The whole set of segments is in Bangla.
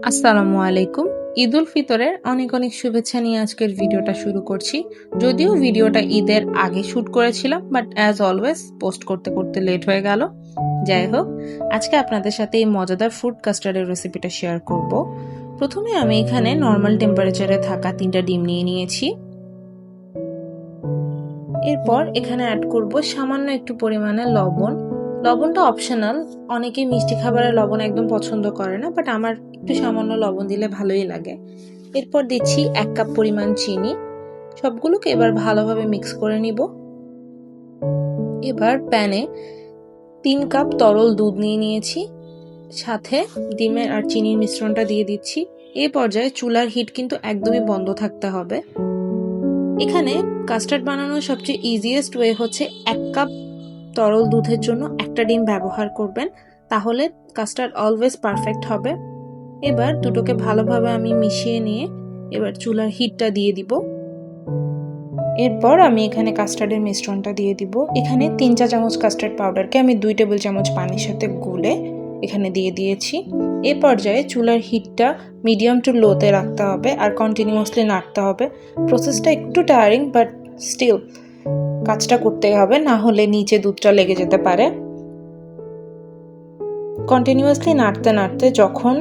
আসসালামু আলাইকুম। ঈদুল ফিতরের অনেক অনেক শুভেচ্ছা নিয়ে আজকের ভিডিওটা শুরু করছি। যদিও ভিডিওটা ঈদের আগে শ্যুট করেছিলাম, বাট অ্যাজ অলওয়েজ পোস্ট করতে করতে লেট হয়ে গেল। যাই হোক, আজকে আপনাদের সাথে এই মজাদার ফ্রুট কাস্টার্ডের রেসিপিটা শেয়ার করব। প্রথমে আমি এখানে নর্মাল টেম্পারেচারে থাকা 3টা ডিম নিয়ে নিয়েছি। এরপর এখানে অ্যাড করব সামান্য একটু পরিমাণে লবণ। লবণটা অপশনাল, অনেকেই মিষ্টি খাবারে লবণ একদম পছন্দ করে না, বাট আমার একটু সামান্য লবণ দিলে ভালোই লাগে। এরপর দিচ্ছি 1 কাপ পরিমাণ চিনি। সবগুলোকে এবার ভালোভাবে মিক্স করে নিব। এবার প্যানে 3 কাপ তরল দুধ নিয়ে নিয়েছি, সাথে ডিমের আর চিনির মিশ্রণটা দিয়ে দিচ্ছি। এই পর্যায়ে চুলার হিট কিন্তু একদমই বন্ধ থাকতে হবে। এখানে কাস্টার্ড বানানোর সবচেয়ে ইজিয়েস্ট ওয়ে হচ্ছে 1 কাপ তরল দুধের জন্য 1টা ডিম ব্যবহার করবেন, তাহলে কাস্টার্ড অলওয়েজ পারফেক্ট হবে। এবার দুটোকে ভালোভাবে আমি মিশিয়ে নিয়ে এবার চুলার হিটটা দিয়ে দিব। এরপর আমি এখানে কাস্টার্ডের মিশ্রণটা দিয়ে দিব। এখানে 3 চা চামচ কাস্টার্ড পাউডারকে আমি 2 টেবিল চামচ পানির সাথে গুলে এখানে দিয়ে দিয়েছি। এই পর্যায়ে চুলার হিটটা মিডিয়াম টু লোতে রাখতে হবে আর কন্টিনিউয়াসলি নাড়তে হবে। প্রসেসটা একটু টায়ারিং, বাট স্টিল কাজটা করতেই হবে, না হলে নিচে দুধটা লেগে যেতে পারে। কন্টিনিউয়াসলি নাড়তে নাড়তে যখন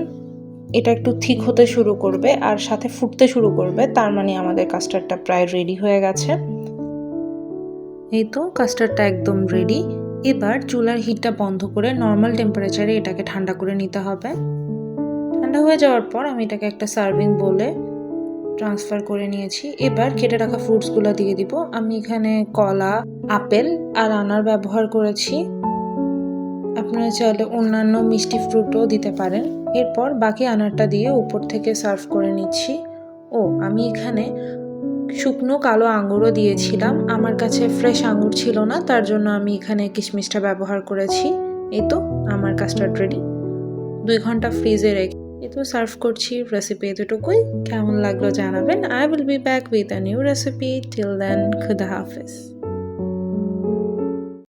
এটা একটু থিক হতে শুরু করবে আর সাথে ফুটতে শুরু করবে, তার মানে আমাদের কাস্টার্ডটা প্রায় রেডি হয়ে গেছে। এই তো কাস্টার্ডটা একদম রেডি। এবার চুলার হিটটা বন্ধ করে নর্মাল টেম্পারেচারে এটাকে ঠান্ডা করে নিতে হবে। ঠান্ডা হয়ে যাওয়ার পর আমি এটাকে একটা সার্ভিং বোলে ট্রান্সফার করে নিয়েছি। এবার কেটে রাখা ফ্রুটসগুলো দিয়ে দিব। আমি এখানে কলা, আপেল আর আনার ব্যবহার করেছি। আপনারা চাইলে অন্যান্য মিষ্টি ফ্রুটও দিতে পারেন। এরপর বাকি আনারটা দিয়ে উপর থেকে সার্ভ করে নিচ্ছি। আমি এখানে শুকনো কালো আঙ্গুরও দিয়েছিলাম। আমার কাছে ফ্রেশ আঙ্গুর ছিল না, তার জন্য আমি এখানে কিশমিশটা ব্যবহার করেছি। এই তো আমার কাস্টার্ড রেডি। 2 ঘন্টা ফ্রিজে রেখে এই তো সার্ভ করছি। রেসিপি এতটুকুই। কেমন লাগলো জানাবেন। I will be back with a new recipe. Till then, খুদা হাফেজ।